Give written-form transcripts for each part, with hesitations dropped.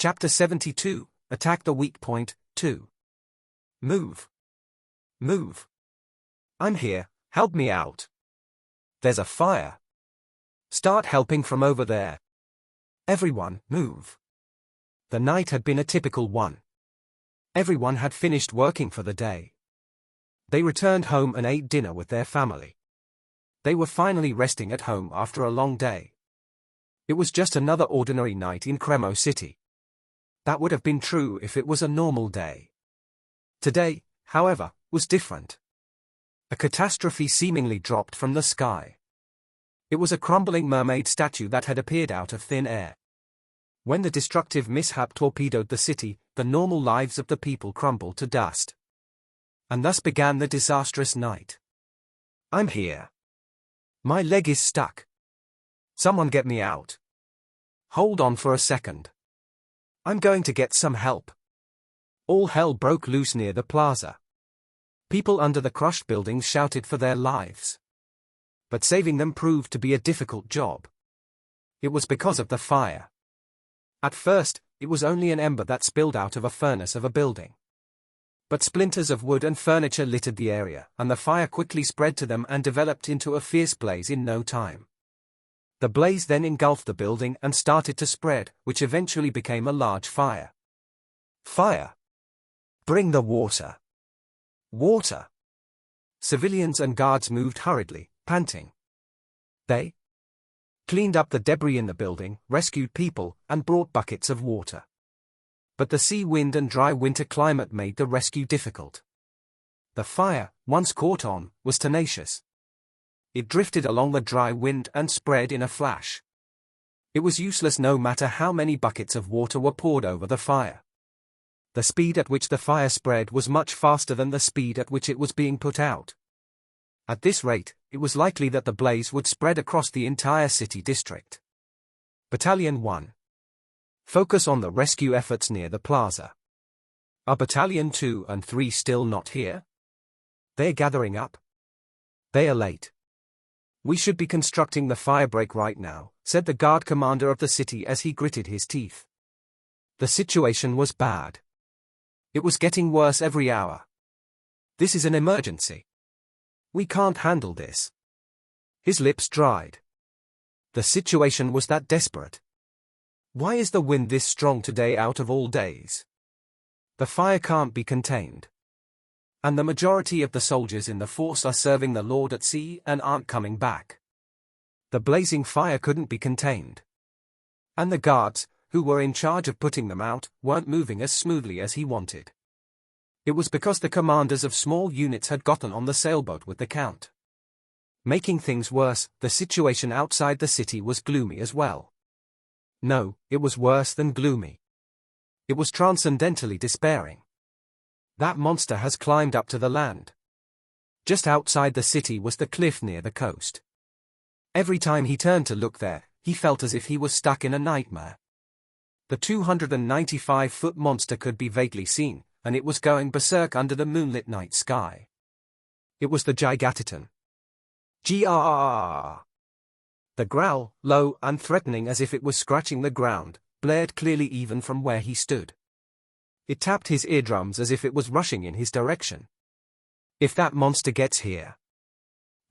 Chapter 72, Attack the Weak Point, 2. Move. Move. I'm here, help me out. There's a fire. Start helping from over there. Everyone, move. The night had been a typical one. Everyone had finished working for the day. They returned home and ate dinner with their family. They were finally resting at home after a long day. It was just another ordinary night in Cremo City. That would have been true if it was a normal day. Today, however, was different. A catastrophe seemingly dropped from the sky. It was a crumbling mermaid statue that had appeared out of thin air. When the destructive mishap torpedoed the city, the normal lives of the people crumbled to dust. And thus began the disastrous night. I'm here. My leg is stuck. Someone get me out. Hold on for a second. I'm going to get some help. All hell broke loose near the plaza. People under the crushed buildings shouted for their lives. But saving them proved to be a difficult job. It was because of the fire. At first, it was only an ember that spilled out of a furnace of a building. But splinters of wood and furniture littered the area, and the fire quickly spread to them and developed into a fierce blaze in no time. The blaze then engulfed the building and started to spread, which eventually became a large fire. Fire! Bring the water! Water! Civilians and guards moved hurriedly, panting. They cleaned up the debris in the building, rescued people, and brought buckets of water. But the sea wind and dry winter climate made the rescue difficult. The fire, once caught on, was tenacious. It drifted along the dry wind and spread in a flash. It was useless no matter how many buckets of water were poured over the fire. The speed at which the fire spread was much faster than the speed at which it was being put out. At this rate, it was likely that the blaze would spread across the entire city district. Battalion 1. Focus on the rescue efforts near the plaza. Are Battalion 2 and 3 still not here? They're gathering up. They are late. We should be constructing the firebreak right now, said the guard commander of the city as he gritted his teeth. The situation was bad. It was getting worse every hour. This is an emergency. We can't handle this. His lips dried. The situation was that desperate. Why is the wind this strong today out of all days? The fire can't be contained. And the majority of the soldiers in the force are serving the Lord at sea and aren't coming back. The blazing fire couldn't be contained. And the guards, who were in charge of putting them out, weren't moving as smoothly as he wanted. It was because the commanders of small units had gotten on the sailboat with the Count. Making things worse, the situation outside the city was gloomy as well. No, it was worse than gloomy. It was transcendentally despairing. That monster has climbed up to the land. Just outside the city was the cliff near the coast. Every time he turned to look there, he felt as if he was stuck in a nightmare. The 295-foot monster could be vaguely seen, and it was going berserk under the moonlit night sky. It was the Gigatitan. Grrrr! The growl, low and threatening as if it was scratching the ground, blared clearly even from where he stood. It tapped his eardrums as if it was rushing in his direction. If that monster gets here,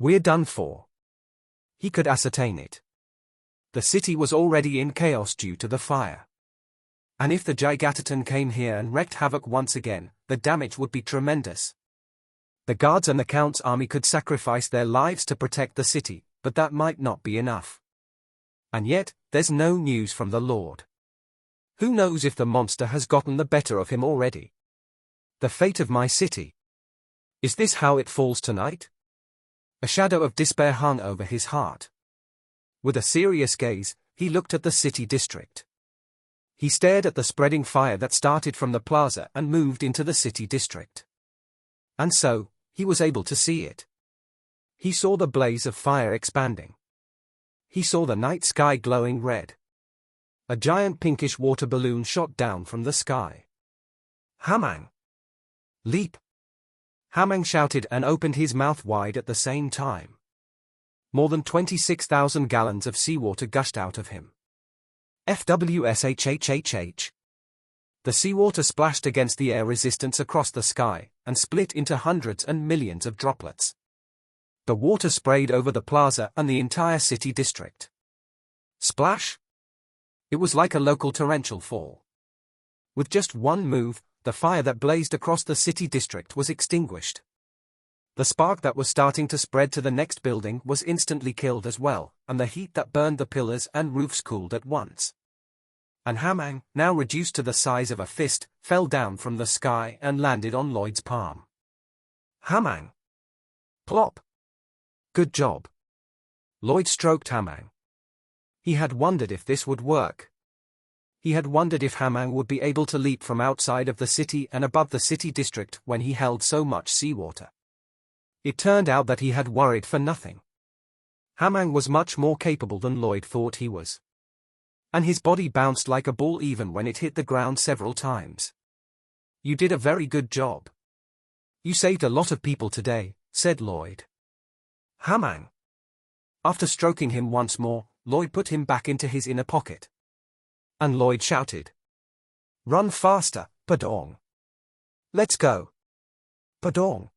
we're done for. He could ascertain it. The city was already in chaos due to the fire. And if the Gigatitan came here and wreaked havoc once again, the damage would be tremendous. The guards and the Count's army could sacrifice their lives to protect the city, but that might not be enough. And yet, there's no news from the Lord. Who knows if the monster has gotten the better of him already? The fate of my city. Is this how it falls tonight? A shadow of despair hung over his heart. With a serious gaze, he looked at the city district. He stared at the spreading fire that started from the plaza and moved into the city district. And so, he was able to see it. He saw the blaze of fire expanding. He saw the night sky glowing red. A giant pinkish water balloon shot down from the sky. Hamang! Leap! Hamang shouted and opened his mouth wide at the same time. More than 26,000 gallons of seawater gushed out of him. FWSHHHH. The seawater splashed against the air resistance across the sky, and split into hundreds and millions of droplets. The water sprayed over the plaza and the entire city district. Splash! It was like a local torrential fall. With just one move, the fire that blazed across the city district was extinguished. The spark that was starting to spread to the next building was instantly killed as well, and the heat that burned the pillars and roofs cooled at once. And Hamang, now reduced to the size of a fist, fell down from the sky and landed on Lloyd's palm. Hamang! Plop! Good job. Lloyd stroked Hamang. He had wondered if this would work. He had wondered if Hamang would be able to leap from outside of the city and above the city district when he held so much seawater. It turned out that he had worried for nothing. Hamang was much more capable than Lloyd thought he was. And his body bounced like a ball even when it hit the ground several times. You did a very good job. You saved a lot of people today, said Lloyd. Hamang. After stroking him once more, Lloyd put him back into his inner pocket. And Lloyd shouted. Run faster, Padong. Let's go. Padong.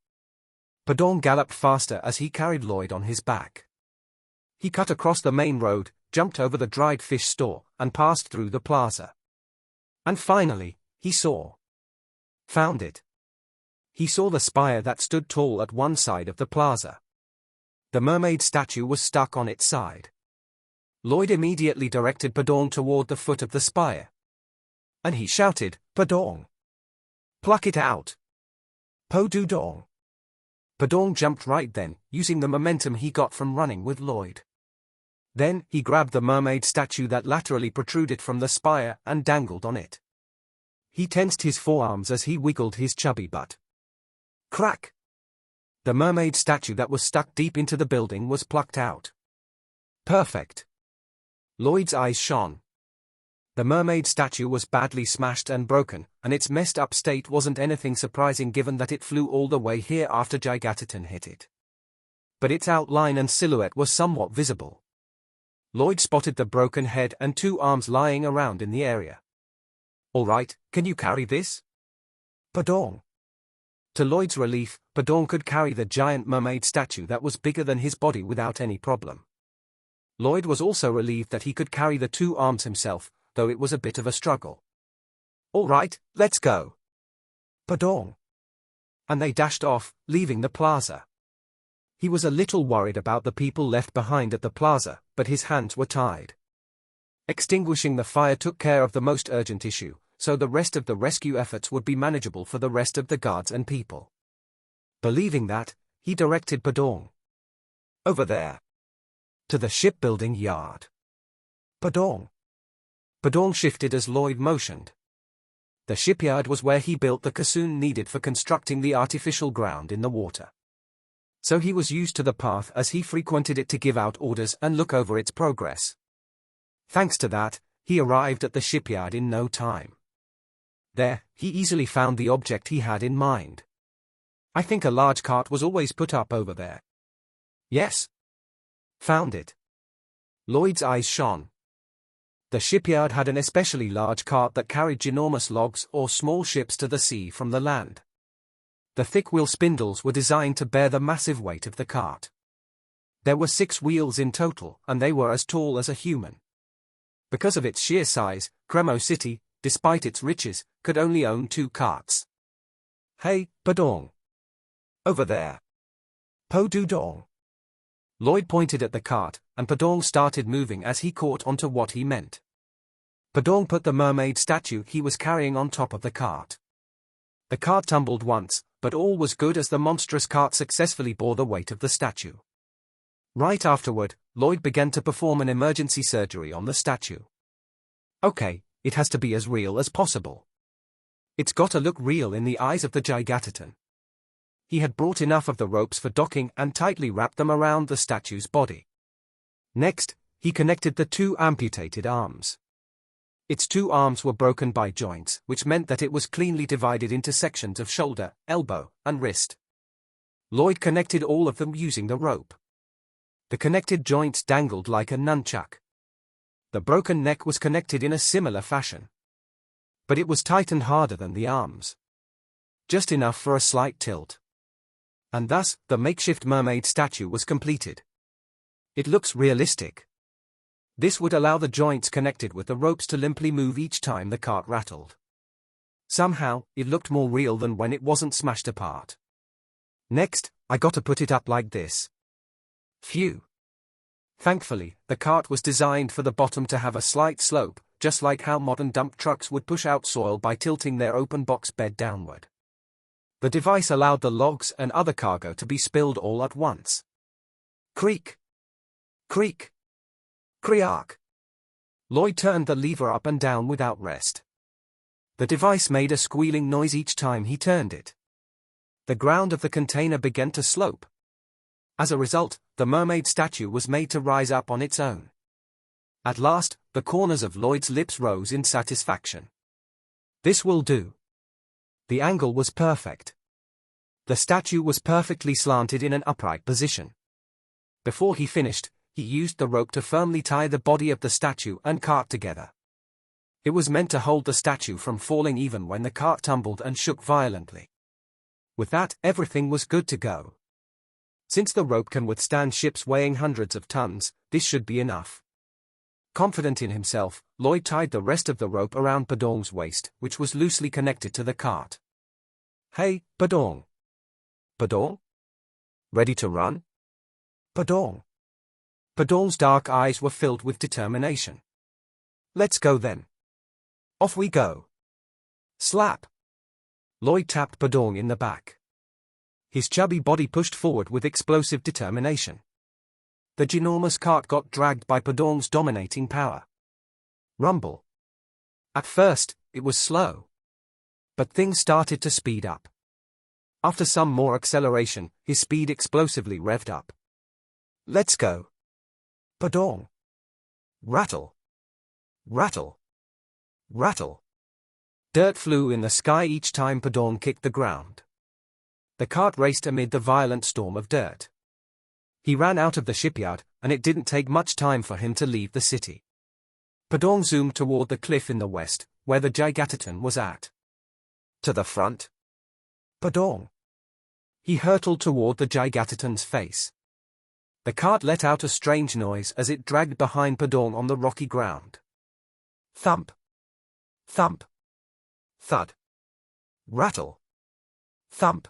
Padong galloped faster as he carried Lloyd on his back. He cut across the main road, jumped over the dried fish store, and passed through the plaza. And finally, he found it. He saw the spire that stood tall at one side of the plaza. The mermaid statue was stuck on its side. Lloyd immediately directed Padong toward the foot of the spire. And he shouted, Padong! Pluck it out! Po-do-dong! Padong jumped right then, using the momentum he got from running with Lloyd. Then, he grabbed the mermaid statue that laterally protruded from the spire and dangled on it. He tensed his forearms as he wiggled his chubby butt. Crack! The mermaid statue that was stuck deep into the building was plucked out. Perfect! Lloyd's eyes shone. The mermaid statue was badly smashed and broken, and its messed up state wasn't anything surprising given that it flew all the way here after Gigatton hit it. But its outline and silhouette was somewhat visible. Lloyd spotted the broken head and two arms lying around in the area. All right, can you carry this? Padong. To Lloyd's relief, Padong could carry the giant mermaid statue that was bigger than his body without any problem. Lloyd was also relieved that he could carry the two arms himself, though it was a bit of a struggle. All right, let's go. Padong. And they dashed off, leaving the plaza. He was a little worried about the people left behind at the plaza, but his hands were tied. Extinguishing the fire took care of the most urgent issue, so the rest of the rescue efforts would be manageable for the rest of the guards and people. Believing that, he directed Padong. Over there. To the shipbuilding yard. Padong. Padong shifted as Lloyd motioned. The shipyard was where he built the caisson needed for constructing the artificial ground in the water. So he was used to the path as he frequented it to give out orders and look over its progress. Thanks to that, he arrived at the shipyard in no time. There, he easily found the object he had in mind. I think a large cart was always put up over there. Yes. Found it. Lloyd's eyes shone. The shipyard had an especially large cart that carried ginormous logs or small ships to the sea from the land. The thick wheel spindles were designed to bear the massive weight of the cart. There were 6 wheels in total, and they were as tall as a human. Because of its sheer size, Cremo City, despite its riches, could only own 2 carts. Hey, Padong. Over there. Po-do-dong. Lloyd pointed at the cart, and Padong started moving as he caught onto what he meant. Padong put the mermaid statue he was carrying on top of the cart. The cart tumbled once, but all was good as the monstrous cart successfully bore the weight of the statue. Right afterward, Lloyd began to perform an emergency surgery on the statue. Okay, it has to be as real as possible. It's gotta look real in the eyes of the Gigatton. He had brought enough of the ropes for docking and tightly wrapped them around the statue's body. Next, he connected the 2 amputated arms. Its 2 arms were broken by joints, which meant that it was cleanly divided into sections of shoulder, elbow, and wrist. Lloyd connected all of them using the rope. The connected joints dangled like a nunchuck. The broken neck was connected in a similar fashion. But it was tightened harder than the arms. Just enough for a slight tilt. And thus, the makeshift mermaid statue was completed. It looks realistic. This would allow the joints connected with the ropes to limply move each time the cart rattled. Somehow, it looked more real than when it wasn't smashed apart. Next, I got to put it up like this. Phew. Thankfully, the cart was designed for the bottom to have a slight slope, just like how modern dump trucks would push out soil by tilting their open box bed downward. The device allowed the logs and other cargo to be spilled all at once. Creak. Creak. Creak. Lloyd turned the lever up and down without rest. The device made a squealing noise each time he turned it. The ground of the container began to slope. As a result, the mermaid statue was made to rise up on its own. At last, the corners of Lloyd's lips rose in satisfaction. This will do. The angle was perfect. The statue was perfectly slanted in an upright position. Before he finished, he used the rope to firmly tie the body of the statue and cart together. It was meant to hold the statue from falling even when the cart tumbled and shook violently. With that, everything was good to go. Since the rope can withstand ships weighing hundreds of tons, this should be enough. Confident in himself, Lloyd tied the rest of the rope around Padong's waist, which was loosely connected to the cart. Hey, Padong. Padong? Ready to run? Padong. Padong's dark eyes were filled with determination. Let's go then. Off we go. Slap. Lloyd tapped Padong in the back. His chubby body pushed forward with explosive determination. The ginormous cart got dragged by Padong's dominating power. Rumble. At first, it was slow. But things started to speed up. After some more acceleration, his speed explosively revved up. Let's go. Padong. Rattle. Rattle. Rattle. Dirt flew in the sky each time Padong kicked the ground. The cart raced amid the violent storm of dirt. He ran out of the shipyard, and it didn't take much time for him to leave the city. Padong zoomed toward the cliff in the west, where the Gigataton was at. To the front. Padong. He hurtled toward the Gigataton's face. The cart let out a strange noise as it dragged behind Padong on the rocky ground. Thump. Thump. Thud. Rattle. Thump.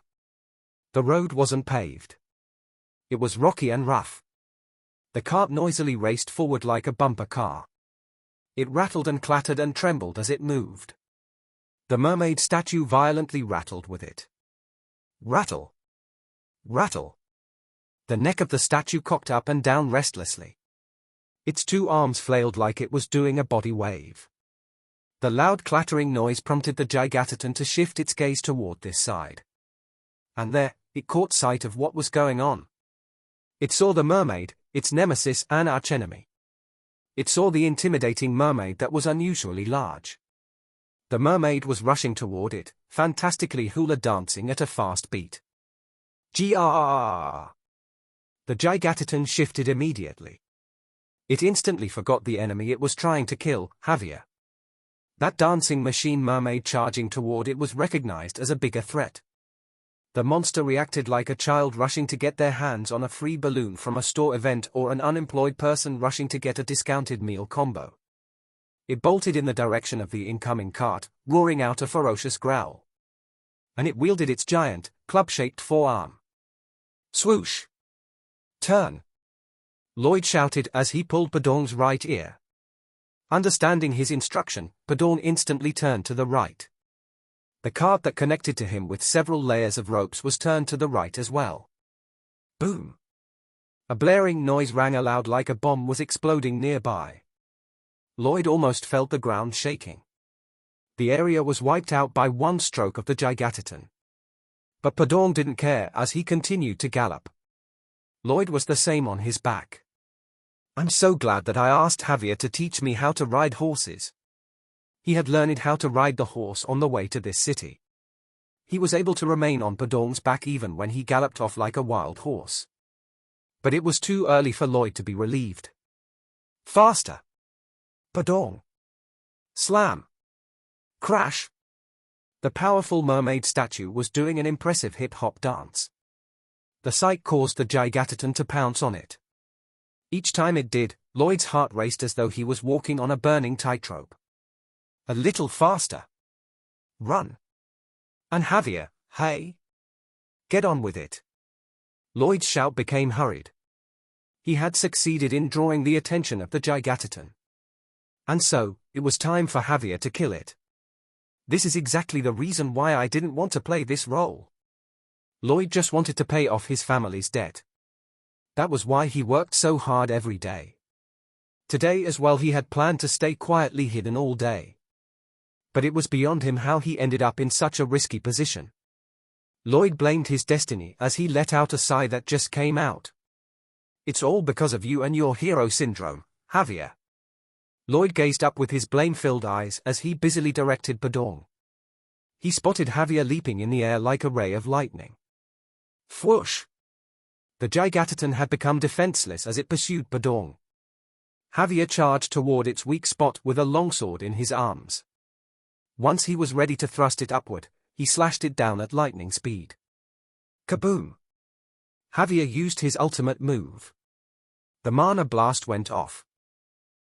The road wasn't paved. It was rocky and rough. The cart noisily raced forward like a bumper car. It rattled and clattered and trembled as it moved. The mermaid statue violently rattled with it. Rattle. Rattle. The neck of the statue cocked up and down restlessly. Its two arms flailed like it was doing a body wave. The loud clattering noise prompted the Gigataton to shift its gaze toward this side. And there, it caught sight of what was going on. It saw the mermaid, its nemesis and archenemy. It saw the intimidating mermaid that was unusually large. The mermaid was rushing toward it, fantastically hula dancing at a fast beat. Grrrr! The Gigataton shifted immediately. It instantly forgot the enemy it was trying to kill, Javier. That dancing machine mermaid charging toward it was recognized as a bigger threat. The monster reacted like a child rushing to get their hands on a free balloon from a store event or an unemployed person rushing to get a discounted meal combo. It bolted in the direction of the incoming cart, roaring out a ferocious growl. And it wielded its giant, club-shaped forearm. Swoosh! Turn! Lloyd shouted as he pulled Padong's right ear. Understanding his instruction, Padong instantly turned to the right. The cart that connected to him with several layers of ropes was turned to the right as well. Boom! A blaring noise rang aloud like a bomb was exploding nearby. Lloyd almost felt the ground shaking. The area was wiped out by one stroke of the Gigataton. But Padong didn't care as he continued to gallop. Lloyd was the same on his back. I'm so glad that I asked Javier to teach me how to ride horses. He had learned how to ride the horse on the way to this city. He was able to remain on Padong's back even when he galloped off like a wild horse. But it was too early for Lloyd to be relieved. Faster! Padong! Slam! Crash! The powerful mermaid statue was doing an impressive hip-hop dance. The sight caused the Gigataton to pounce on it. Each time it did, Lloyd's heart raced as though he was walking on a burning tightrope. A little faster. Run. And Javier, hey! Get on with it. Lloyd's shout became hurried. He had succeeded in drawing the attention of the Gigataton. And so, it was time for Javier to kill it. This is exactly the reason why I didn't want to play this role. Lloyd just wanted to pay off his family's debt. That was why he worked so hard every day. Today as well he had planned to stay quietly hidden all day. But it was beyond him how he ended up in such a risky position. Lloyd blamed his destiny as he let out a sigh that just came out. It's all because of you and your hero syndrome, Javier. Lloyd gazed up with his blame-filled eyes as he busily directed Badong. He spotted Javier leaping in the air like a ray of lightning. Whoosh! The Gigataton had become defenseless as it pursued Badong. Javier charged toward its weak spot with a longsword in his arms. Once he was ready to thrust it upward, he slashed it down at lightning speed. Kaboom! Javier used his ultimate move. The mana blast went off.